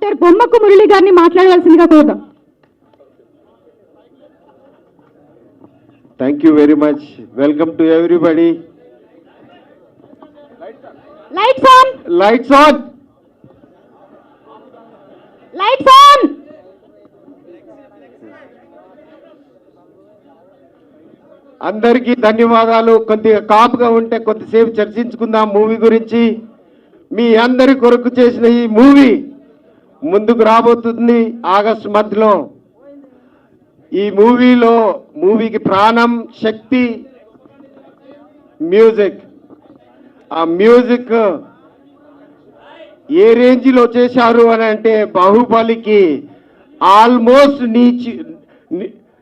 Doctor బొమ్మకు మురళి గారిని మాట్లాడవలసిందిగా కోరుదాం. Thank you very much. Welcome to everybody. Lights on, Lights on. Lights on. అందరికీ ధన్యవాదాలు. కొద్దిగా కాపుగా ఉంటే కొద్దిసేపు చర్చించుకుందాం మూవీ గురించి. మీ అందరి కొరకు చేసిన ఈ మూవీ ముందుకు రాబోతుంది ఆగస్టు మధ్యలో. ఈ మూవీకి ప్రాణం, శక్తి మ్యూజిక్. ఆ మ్యూజిక్ ఏ రేంజ్లో చేశారు అని అంటే బాహుబలికి ఆల్మోస్ట్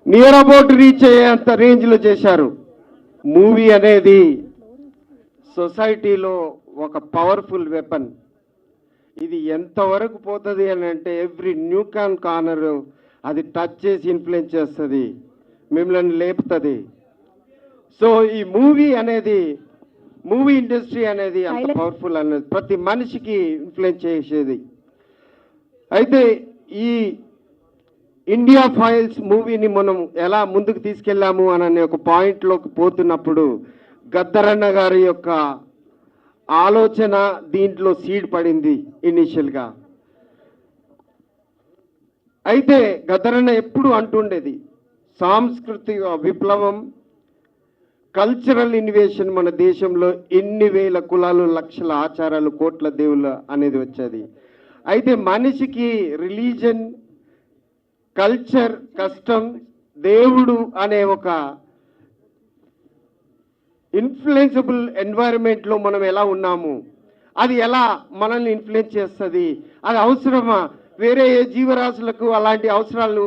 నియర్ అబౌట్ రీచ్ అయ్యేంత రేంజ్లో చేశారు. మూవీ అనేది సొసైటీలో ఒక పవర్ఫుల్ వెపన్. ఇది ఎంతవరకు పోతుంది అని అంటే ఎవ్రీ న్యూక్ అండ్ కార్నర్ అది టచ్ చేసి ఇన్ఫ్లుయెన్స్ చేస్తుంది, మిమ్మల్ని లేపుతుంది. సో ఈ మూవీ ఇండస్ట్రీ అనేది అంత పవర్ఫుల్ అనేది ప్రతి మనిషికి ఇన్ఫ్లుయెన్స్ చేసేది. అయితే ఈ ఇండియా ఫైల్స్ మూవీని మనం ఎలా ముందుకు తీసుకెళ్ళాము అనే ఒక పాయింట్లోకి పోతున్నప్పుడు గద్దరన్న గారి యొక్క ఆలోచన దీంట్లో సీడ్ పడింది ఇనిషియల్గా. అయితే గద్దరన్న ఎప్పుడు అంటుండేది సాంస్కృతిక విప్లవం, కల్చరల్ ఇన్వేషన్. మన దేశంలో ఎన్ని వేల కులాలు, లక్షల ఆచారాలు, కోట్ల దేవుళ్ళు అనేది వచ్చేది. అయితే మనిషికి రిలీజన్, కల్చర్, కస్టమ్, దేవుడు అనే ఒక ఇన్ఫ్లుయెన్సబుల్ ఎన్వైరన్మెంట్లో మనం ఎలా ఉన్నాము, అది ఎలా మనల్ని ఇన్ఫ్లుయెన్స్ చేస్తుంది, అది అవసరమా, వేరే ఏ జీవరాశులకు అలాంటి అవసరాలు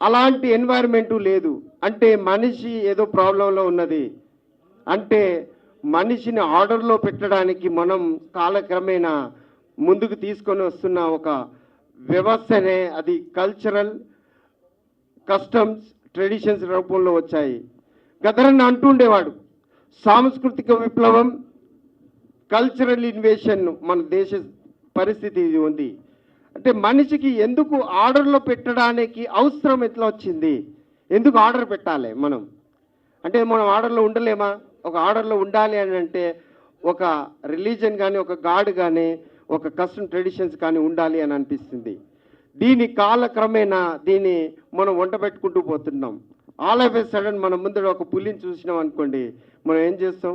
అలాంటి ఎన్వైరన్మెంటు లేదు అంటే మనిషి ఏదో ప్రాబ్లంలో ఉన్నది అంటే మనిషిని ఆర్డర్లో పెట్టడానికి మనం కాలక్రమేణా ముందుకు తీసుకొని వస్తున్న ఒక వ్యవస్థనే అది కల్చరల్ కస్టమ్స్, ట్రెడిషన్స్ రూపంలో వచ్చాయి. గద్దరన్న అంటుండేవాడు సాంస్కృతిక విప్లవం, కల్చరల్ ఇన్వేషన్. మన దేశ పరిస్థితి ఇది ఉంది అంటే మనిషికి ఎందుకు ఆర్డర్లో పెట్టడానికి అవసరం ఎట్లా వచ్చింది, ఎందుకు ఆర్డర్ పెట్టాలి మనం అంటే మనం ఆర్డర్లో ఉండలేమా? ఒక ఆర్డర్లో ఉండాలి అని అంటే ఒక రిలీజన్ కానీ, ఒక గాడ్ కానీ, ఒక కస్టమ్ ట్రెడిషన్స్ కానీ ఉండాలి అని అనిపిస్తుంది. దీని కాలక్రమేణా దీన్ని మనం వంట పెట్టుకుంటూ పోతున్నాం. ఆల్ ఆఫ్ ఏ సడన్ మనం ముందర ఒక పులిని చూసినాం అనుకోండి, మనం ఏం చేస్తాం?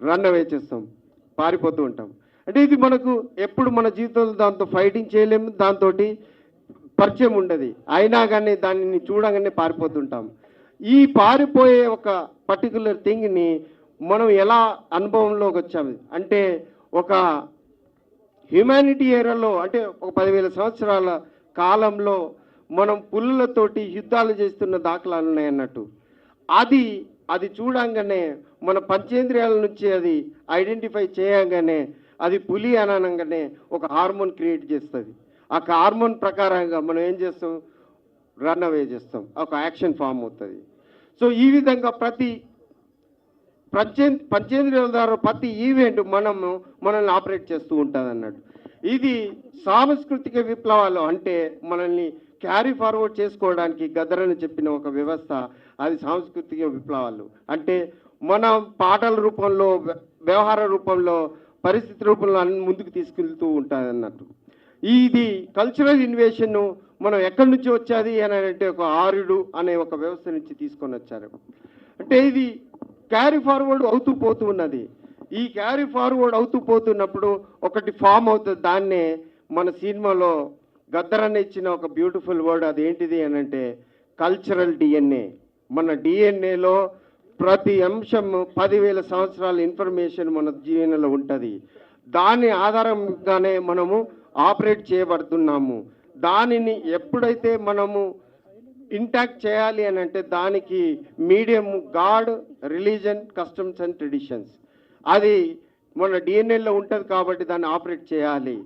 రన్ అవే చేస్తాం, పారిపోతూ ఉంటాం. అంటే ఇది మనకు ఎప్పుడు మన జీవితంలో దాంతో ఫైటింగ్ చేయలేము, దాంతో పరిచయం ఉండదు. అయినా కానీ దానిని చూడగానే పారిపోతుంటాం. ఈ పారిపోయే ఒక పర్టికులర్ థింగ్ని మనం ఎలా అనుభవంలోకి వచ్చాము అంటే ఒక హ్యుమానిటీ ఏరాలో అంటే ఒక 10,000 సంవత్సరాల కాలంలో మనం పులులతోటి యుద్ధాలు చేస్తున్న దాఖలాలు ఉన్నాయన్నట్టు. అది చూడంగానే మన పంచేంద్రియాల నుంచి అది ఐడెంటిఫై చేయగానే అది పులి అనగానే ఒక హార్మోన్ క్రియేట్ చేస్తుంది. ఆ హార్మోన్ ప్రకారంగా మనం ఏం చేస్తాం? రన్ అవే చేస్తాం, ఒక యాక్షన్ ఫామ్ అవుతుంది. సో ఈ విధంగా పంచేంద్రియాల ద్వారా ప్రతి ఈవెంట్ మనల్ని ఆపరేట్ చేస్తూ ఉంటుంది అన్నట్టు. ఇది సాంస్కృతిక విప్లవాలు అంటే మనల్ని క్యారీ ఫార్వర్డ్ చేసుకోవడానికి గద్దరని చెప్పిన ఒక వ్యవస్థ, అది సాంస్కృతిక విప్లవాలు. అంటే మన పాటల రూపంలో, వ్యవహార రూపంలో, పరిస్థితి రూపంలో అన్ని ముందుకు తీసుకెళ్తూ ఉంటుంది అన్నట్టు. ఇది కల్చరల్ ఇన్వేషన్ మనం ఎక్కడి నుంచి వచ్చేది అని అంటే ఒక ఆర్యుడు అనే ఒక వ్యవస్థ నుంచి తీసుకొని వచ్చారు. అంటే ఇది క్యారీ ఫార్వర్డ్ అవుతూ పోతూ ఉన్నది. ఈ క్యారీ ఫార్వర్డ్ అవుతూ పోతున్నప్పుడు ఒకటి ఫామ్ అవుతుంది. దాన్నే మన సినిమాలో గద్దరన్న ఇచ్చిన ఒక బ్యూటిఫుల్ వర్డ్, అది ఏంటిది అని అంటే కల్చరల్ డిఎన్ఏ. మన డిఎన్ఏలో ప్రతి అంశం 10,000 సంవత్సరాల ఇన్ఫర్మేషన్ మన జీవనంలో ఉంటుంది. దాని ఆధారంగానే మనము ఆపరేట్ చేయబడుతున్నాము. దానిని ఎప్పుడైతే మనము ఇంటాక్ట్ చేయాలి అని అంటే దానికి medium God, religion, customs and traditions అది మన డిఎన్ఏలో ఉంటుంది కాబట్టి దాన్ని ఆపరేట్ చేయాలి.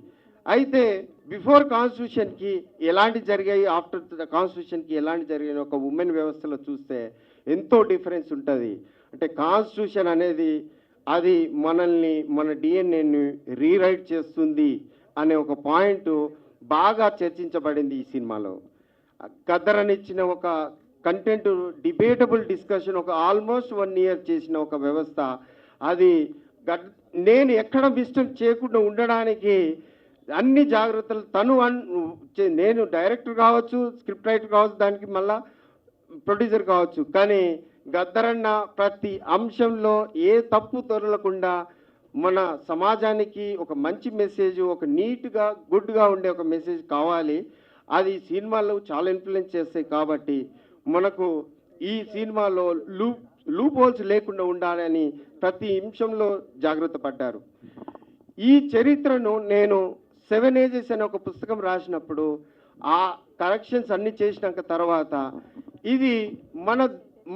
అయితే బిఫోర్ కాన్స్టిట్యూషన్కి ఎలాంటి జరిగాయి, ఆఫ్టర్ కాన్స్టిట్యూషన్కి ఎలాంటి జరిగాయి ఒక ఉమెన్ వ్యవస్థలో చూస్తే ఎంతో డిఫరెన్స్ ఉంటుంది. అంటే కాన్స్టిట్యూషన్ అనేది అది మనల్ని మన డిఎన్ఏని రీరైట్ చేస్తుంది అనే ఒక పాయింట్ బాగా చర్చించబడింది ఈ సినిమాలో. గద్దరనిచ్చిన ఒక కంటెంట్ డిబేటబుల్ డిస్కషన్ ఒక ఆల్మోస్ట్ 1 year చేసిన ఒక వ్యవస్థ. అది నేను ఎక్కడ మిస్టేక్ చేయకుండా ఉండడానికి అన్ని జాగ్రత్తలు నేను డైరెక్టర్ కావచ్చు, స్క్రిప్ట్ రైటర్ కావచ్చు, దానికి మళ్ళా ప్రొడ్యూసర్ కావచ్చు, కానీ గద్దరన్న ప్రతి అంశంలో ఏ తప్పు తొరలకుండా మన సమాజానికి ఒక మంచి మెసేజ్, ఒక నీట్గా గుడ్గా ఉండే ఒక మెసేజ్ కావాలి. అది సినిమాలో చాలా ఇన్ఫ్లుయెన్స్ చేస్తాయి కాబట్టి మనకు ఈ సినిమాలో లూప్ హోల్స్ లేకుండా ఉండాలని ప్రతి నిమిషంలో జాగ్రత్త పడ్డారు. ఈ చరిత్రను నేను 7 Ages అనే ఒక పుస్తకం రాసినప్పుడు ఆ కరెక్షన్స్ అన్ని చేసినాక తర్వాత ఇది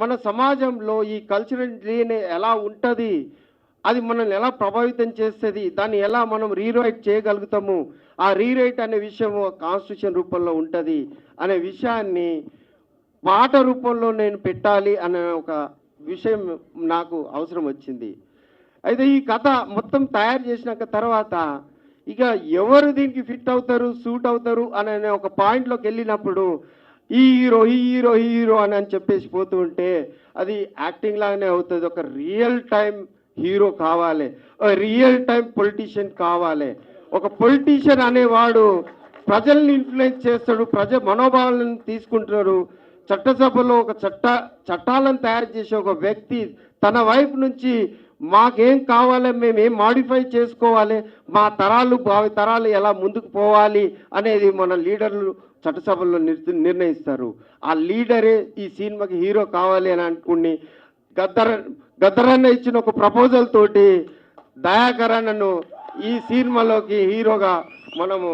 మన సమాజంలో ఈ కల్చరల్ డిఎన్ఏ ఎలా ఉంటుంది, అది మనల్ని ఎలా ప్రభావితం చేస్తుంది, దాన్ని ఎలా మనం రీరైట్ చేయగలుగుతాము, ఆ రీరైట్ అనే విషయం కాన్స్టిట్యూషన్ రూపంలో ఉంటుంది అనే విషయాన్ని పాట రూపంలో నేను పెట్టాలి అనే ఒక విషయం నాకు అవసరం వచ్చింది. అయితే ఈ కథ మొత్తం తయారు చేసినాక తర్వాత ఇక ఎవరు దీనికి ఫిట్ అవుతారు, సూట్ అవుతారు అనే ఒక పాయింట్లోకి వెళ్ళినప్పుడు ఈ హీరో ఈ హీరో ఈ హీరో అని చెప్పేసి పోతూ ఉంటే అది యాక్టింగ్ లాగానే అవుతుంది. ఒక రియల్ టైం హీరో కావాలి, రియల్ టైం పొలిటీషియన్ కావాలి. ఒక పొలిటీషియన్ అనేవాడు ప్రజల్ని ఇన్ఫ్లుయెన్స్ చేస్తాడు, మనోభావాలను తీసుకుంటారు. చట్టసభలో ఒక చట్టాలను తయారు చేసే ఒక వ్యక్తి తన వైపు నుంచి మాకేం కావాలి, మేము ఏం మాడిఫై చేసుకోవాలి, మా భావి తరాలు ఎలా ముందుకు పోవాలి అనేది మన లీడర్లు చట్టసభల్లో నిర్ణయిస్తారు. ఆ లీడరే ఈ సినిమాకి హీరో కావాలి అని అనుకుని గద్దరన్న ఇచ్చిన ఒక ప్రపోజల్ తోటి దయాకరన్నను ఈ సినిమాలోకి హీరోగా మనము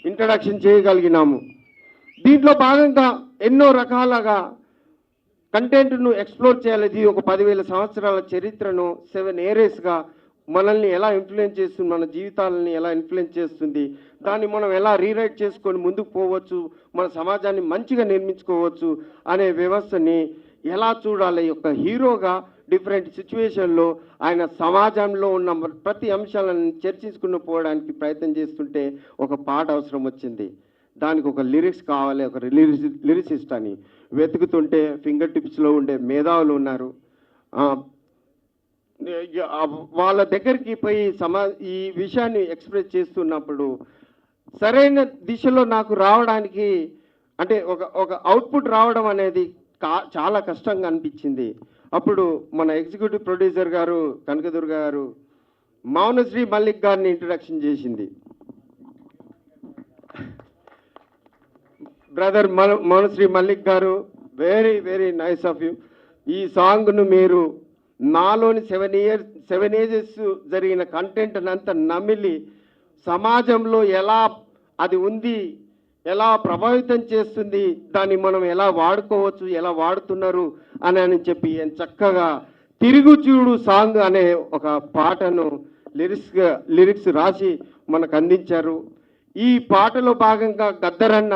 ఇంట్రడక్షన్ చేయగలిగినాము. దీంట్లో భాగంగా ఎన్నో రకాలుగా కంటెంట్ను ఎక్స్ప్లోర్ చేయాలి. ఇది ఒక 10,000 సంవత్సరాల చరిత్రను 7 Aresగా మనల్ని ఎలా ఇన్ఫ్లుయెన్స్ చేస్తుంది, మన జీవితాలని ఎలా ఇన్ఫ్లుయెన్స్ చేస్తుంది, దాన్ని మనం ఎలా రీరైట్ చేసుకొని ముందుకు పోవచ్చు, మన సమాజాన్ని మంచిగా నిర్మించుకోవచ్చు అనే వ్యవస్థని ఎలా చూడాలి. ఒక హీరోగా డిఫరెంట్ సిచ్యువేషన్లో ఆయన సమాజంలో ఉన్న ప్రతి అంశాలను చర్చించుకుని పోవడానికి ప్రయత్నం చేస్తుంటే ఒక పాట అవసరం వచ్చింది. దానికి ఒక లిరిక్స్ కావాలి, ఒక లిరిసిస్ట్ అని వెతుకుతుంటే ఫింగర్ టిప్స్లో ఉండే మేధావులు ఉన్నారు. వాళ్ళ దగ్గరికి పోయి ఈ విషయాన్ని ఎక్స్ప్రెస్ చేస్తున్నప్పుడు సరైన దిశలో నాకు రావడానికి అంటే ఒక అవుట్పుట్ రావడం అనేది చాలా కష్టంగా అనిపించింది. అప్పుడు మన ఎగ్జిక్యూటివ్ ప్రొడ్యూసర్ గారు కనకదుర్గ గారు మౌనశ్రీ మల్లిక్ గారిని ఇంట్రడక్షన్ చేసింది. బ్రదర్ మౌనశ్రీ మల్లిక్ గారు, very very nice of you. ఈ సాంగ్ను మీరు నాలోని 7 Ages జరిగిన కంటెంట్ అంతా నమిలి సమాజంలో ఎలా అది ఉంది, ఎలా ప్రభావితం చేస్తుంది, దాన్ని మనం ఎలా వాడుకోవచ్చు, ఎలా వాడుతున్నారు అని చెప్పి చక్కగా తిరుగు చూడు సాంగ్ అనే ఒక పాటను లిరిక్స్ రాసి మనకు అందించారు. ఈ పాటలో భాగంగా గద్దరన్న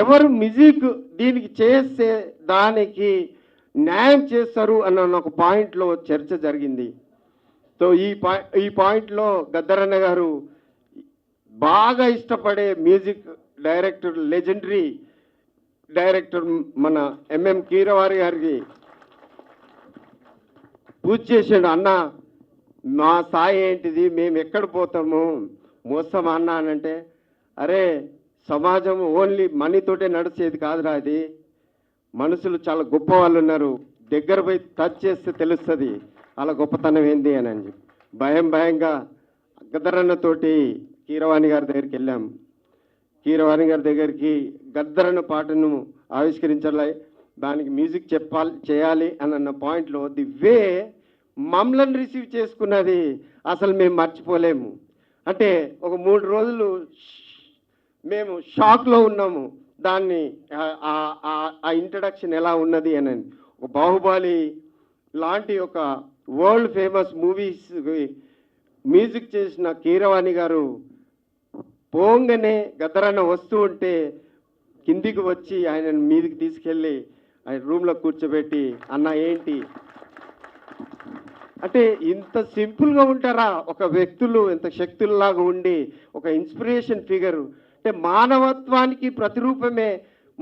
ఎవరు మ్యూజిక్ దీనికి చేస్తే దానికి న్యాయం చేస్తారు అన్న ఒక పాయింట్లో చర్చ జరిగింది. సో ఈ పాయింట్లో గద్దరన్న గారు బాగా ఇష్టపడే మ్యూజిక్ డైరెక్టర్, లెజెండరీ డైరెక్టర్ మన ఎంఎం కీరవారి గారికి పూజ చేసాడు. అన్న మా స్థాయి ఏంటిది, మేము ఎక్కడ పోతాము, మోస్తామా అన్న అని అంటే, అరే సమాజం ఓన్లీ మనీతోటే నడిచేది కాదురా, అది మనుషులు చాలా గొప్ప వాళ్ళు ఉన్నారు, దగ్గర పోయి టచ్ చేస్తే తెలుస్తుంది అలా గొప్పతనం ఏంది అని భయంగా గద్దరన్నతోటి కీరవాణి గారి దగ్గరికి వెళ్ళాం. కీరవాణి గారి దగ్గరికి గద్దరన్న పాటను ఆవిష్కరించాలి, దానికి మ్యూజిక్ చేయాలి అన్న పాయింట్లో ది వే మమ్మల్ని రిసీవ్ చేసుకున్నది అసలు మేము మర్చిపోలేము. అంటే ఒక 3 రోజులు మేము షాక్లో ఉన్నాము. దాన్ని ఆ ఇంట్రడక్షన్ ఎలా ఉన్నది అని. ఒక బాహుబలి లాంటి ఒక వరల్డ్ ఫేమస్ మూవీస్ మ్యూజిక్ చేసిన కీరవాణి గారు పోంగనే గద్దరన్న వస్తూ ఉంటే కిందికి వచ్చి ఆయన మీదికి తీసుకెళ్ళి ఆయన రూమ్లో కూర్చోబెట్టి, అన్న ఏంటి అంటే ఇంత సింపుల్గా ఉంటారా ఒక వ్యక్తులు, ఇంత శక్తుల్లాగా ఉండి ఒక ఇన్స్పిరేషన్ ఫిగరు. అంటే మానవత్వానికి ప్రతిరూపమే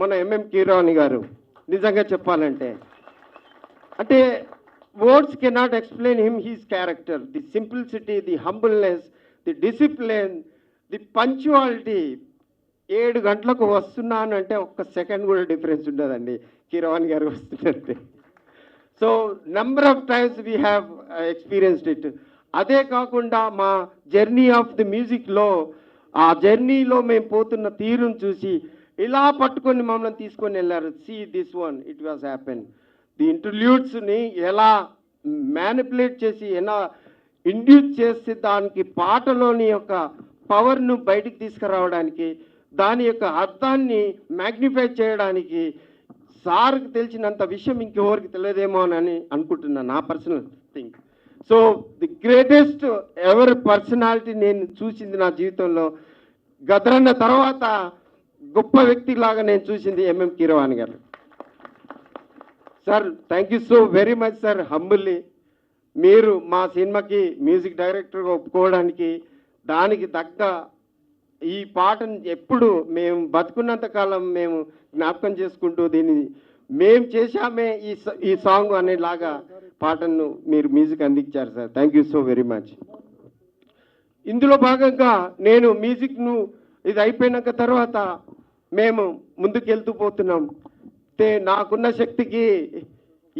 మన ఎంఎం కీరవాణి గారు నిజంగా చెప్పాలంటే. అంటే words cannot explain him, he's character, the simplicity, the humbleness, the discipline, the punctuality. 7 గంటలకు వస్తున్నాను అంటే ఒక్క సెకండ్ కూడా డిఫరెన్స్ ఉండదండి కీరవాణి గారు వస్తుందంటే. So number of times we have experienced it. అదే కాకుండా మా జర్నీ ఆఫ్ ది మ్యూజిక్లో, ఆ జర్నీలో మేము పోతున్న తీరును చూసి ఇలా పట్టుకొని మమ్మల్ని తీసుకొని వెళ్ళారు. See this one, it was happen. The ఇంటర్వ్యూట్స్ని ఎలా మ్యానిపులేట్ చేసి, ఎలా ఇండ్యూస్ చేసి దానికి పాటలోని యొక్క పవర్ను బయటికి తీసుకురావడానికి, దాని యొక్క అర్థాన్ని మ్యాగ్నిఫై చేయడానికి సార్కి తెలిసినంత విషయం ఇంకెవరికి తెలియదేమో అని అనుకుంటున్నాను, నా personal thing. So the greatest ever personality నేను చూసింది నా జీవితంలో, గదరన్న తర్వాత గొప్ప వ్యక్తిలాగా నేను చూసింది ఎంఎం కీరవాణి గారు. Sir thank you so very much sir. Humbly మీరు మా సినిమాకి మ్యూజిక్ డైరెక్టర్గా ఒప్పుకోవడానికి, దానికి తగ్గ ఈ పాటను ఎప్పుడు మేము బతుకున్నంత కాలం మేము జ్ఞాపకం చేసుకుంటూ దీన్ని మేము చేశామే ఈ సాంగ్ అనేలాగా పాటను మీరు మ్యూజిక్ అందించారు sir. Thank you so very much. ఇందులో భాగంగా నేను మ్యూజిక్ను ఇది అయిపోయినాక తర్వాత మేము ముందుకు వెళ్తూ పోతున్నాం. నాకున్న శక్తికి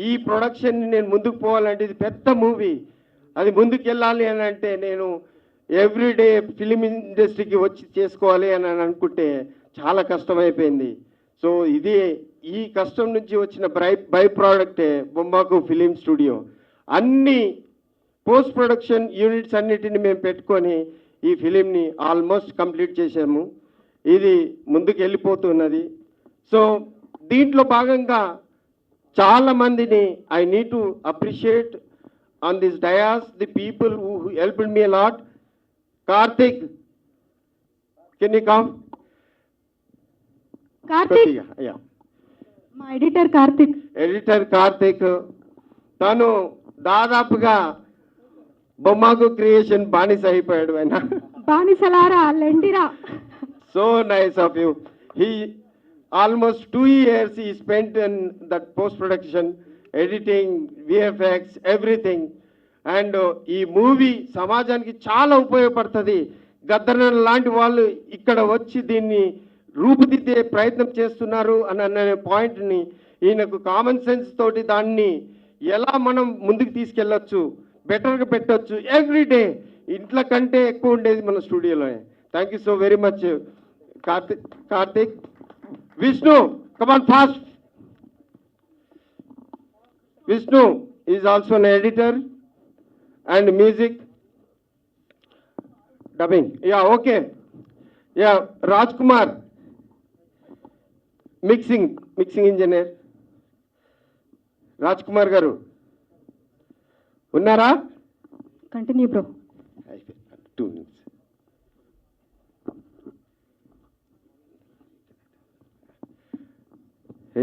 ఈ ప్రొడక్షన్ని నేను ముందుకు పోవాలంటే, ఇది పెద్ద మూవీ, అది ముందుకు వెళ్ళాలి అని అంటే నేను ఎవ్రీడే ఫిలిం ఇండస్ట్రీకి వచ్చి చేసుకోవాలి అని అనుకుంటే చాలా కష్టమైపోయింది. సో ఇది ఈ కష్టం నుంచి వచ్చిన బై ప్రోడక్టే బొమ్మాకు ఫిలిం స్టూడియో. అన్ని పోస్ట్ ప్రొడక్షన్ యూనిట్స్ అన్నిటిని మేము పెట్టుకొని ఈ ఫిలింని ఆల్మోస్ట్ కంప్లీట్ చేసాము. ఇది ముందుకు వెళ్ళిపోతున్నది. సో దీంట్లో భాగంగా చాలామందిని I need to appreciate on this dais, the people who helped me a lot. Karthik, can you come? Karthik, మా ఎడిటర్ కార్తిక్ తను దాదాపుగా బొమ్మకు క్రియేషన్ బానిస అయిపోయాడు. ఆయన బానిసలారా లెండిరా. So nice of you. He almost 2 years he spent in that post production, editing, VFX, everything. And ఈ మూవీ సమాజానికి చాలా ఉపయోగపడుతుంది. గద్దరన్న లాంటి వాళ్ళు ఇక్కడ వచ్చి దీన్ని రూపుదిద్దే ప్రయత్నం చేస్తున్నారు అనే పాయింట్ని, ఈయనకు కామన్ సెన్స్ తోటి దాన్ని ఎలా మనం ముందుకు తీసుకెళ్ళొచ్చు, బెటర్గా పెట్టొచ్చు, ఎవ్రీడే ఇంట్లో కంటే ఎక్కువ ఉండేది మన స్టూడియోలోనే. Thank you so very much Karthik. Vishnu, come on fast. Vishnu is also an editor and music dubbing. Yeah, okay. Yeah, Rajkumar, mixing engineer. Rajkumar garu unnara? Continue bro. 2 minutes.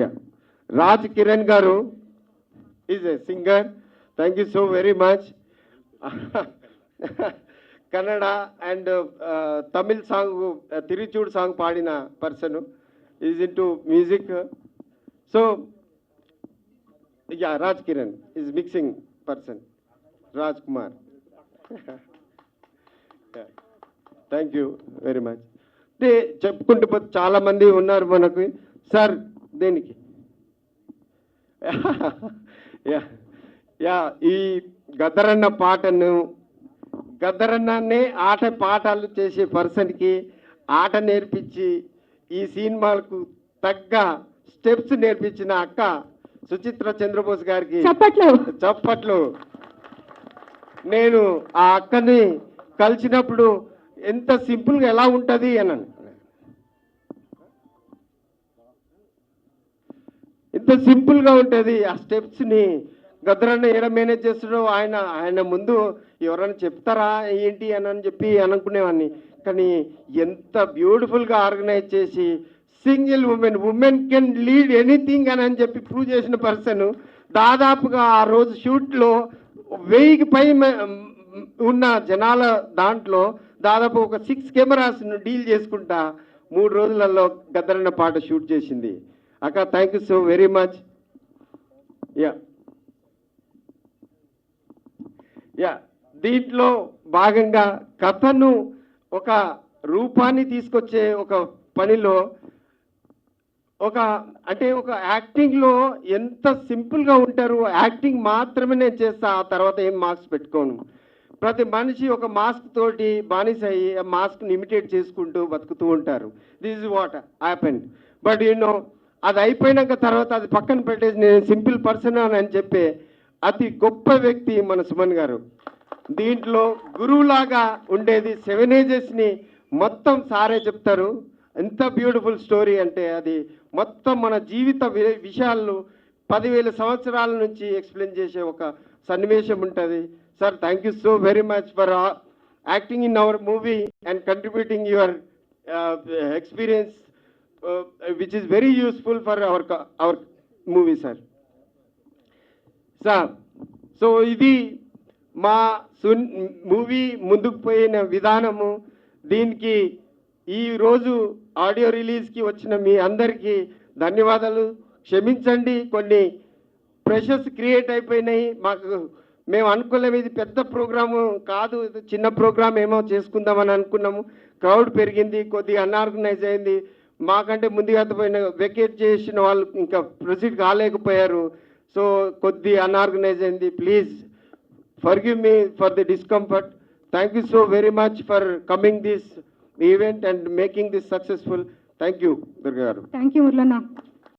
Yeah, Raj Kiran garu is a singer. Thank you so very much. Kannada and Tamil song, Tiruchud song paadina person is into music. So yeah, Raj Kiran is mixing person. Raj Kumar. Yeah. Thank you very much. చెప్పుకుంటూ పోతే చాలా మంది ఉన్నారు మనకు. Sir దేనికి ఈ గద్దరన్న పాటను, గద్దరన్ననే పాఠాలు చేసే పర్సన్కి ఆట నేర్పించి ఈ సినిమాలకు తగ్గ స్టెప్స్ నేర్పించిన అక్క సుచిత్ర చంద్రబోస్ గారికి చప్పట్లు. నేను ఆ అక్కని కలిసినప్పుడు ఎంత సింపుల్గా ఎలా ఉంటుంది అని, ఇంత సింపుల్గా ఉంటుంది ఆ స్టెప్స్ని గద్దరన్న ఏడ మేనేజ్ చేస్తాడో ఆయన ముందు ఎవరైనా చెప్తారా ఏంటి అని చెప్పి అనుకునేవాడిని. కానీ ఎంత బ్యూటిఫుల్గా ఆర్గనైజ్ చేసి single women can lead anything అని చెప్పి ప్రూవ్ చేసిన పర్సన్. దాదాపుగా ఆ రోజు షూట్లో 1000కి పై ఉన్న జనాల దాంట్లో దాదాపు ఒక 6 కెమెరాస్ను డీల్ చేసుకుంటా 3 రోజులలో గద్దరన్న పాట షూట్ చేసింది. అక్క thank you so very much. Yeah దీంట్లో భాగంగా కథను ఒక రూపాన్ని తీసుకొచ్చే ఒక పనిలో ఒక యాక్టింగ్లో ఎంత సింపుల్గా ఉంటారు. యాక్టింగ్ మాత్రమే నేను చేస్తా, ఆ తర్వాత ఏం మార్క్స్ పెట్టుకోను. ప్రతి మనిషి ఒక మాస్క్ తోటి బానిస అయ్యి ఆ మాస్క్ని ఇమిటేట్ చేసుకుంటూ బతుకుతూ ఉంటారు. This is what happen. But అది అయిపోయినాక తర్వాత అది పక్కన పెట్టేసి నేను సింపుల్ పర్సన్ అని చెప్పే అతి గొప్ప వ్యక్తి మన సుమన్ గారు. దీంట్లో గురువులాగా ఉండేది 7 ఏజెస్ని మొత్తం సారే చెప్తారు. ఎంత బ్యూటిఫుల్ స్టోరీ అంటే అది మొత్తం మన జీవిత విషయాలను 10,000 సంవత్సరాల నుంచి ఎక్స్ప్లెయిన్ చేసే ఒక సన్నివేశం ఉంటుంది. Sir thank you so very much for acting in our movie and contributing your experience which is very useful for hour movie sir. Sir so ఇది మా మూవీ ముందుకు పోయిన విధానము. దీనికి ఈరోజు ఆడియో రిలీజ్కి వచ్చిన మీ అందరికీ ధన్యవాదాలు. క్షమించండి, కొన్ని ప్రెషర్స్ క్రియేట్ అయిపోయినాయి. మేము అనుకోలేము ఇది పెద్ద ప్రోగ్రాము కాదు, ఇది చిన్న ప్రోగ్రామ్ ఏమో చేసుకుందామని అనుకున్నాము. క్రౌడ్ పెరిగింది, కొద్దిగా అన్ఆర్గనైజ్ అయింది. మాకంటే ముందుగా పోయిన వెకేట్ చేసిన వాళ్ళు ఇంకా ప్రొసీడ్ కాలేకపోయారు. సో కొద్ది అన్ఆర్గనైజ్ అయింది. Please forgive me for the discomfort. Thank you so very much for coming this event and making this successful. Thank you, Durga garu. Thank you మురళన్న.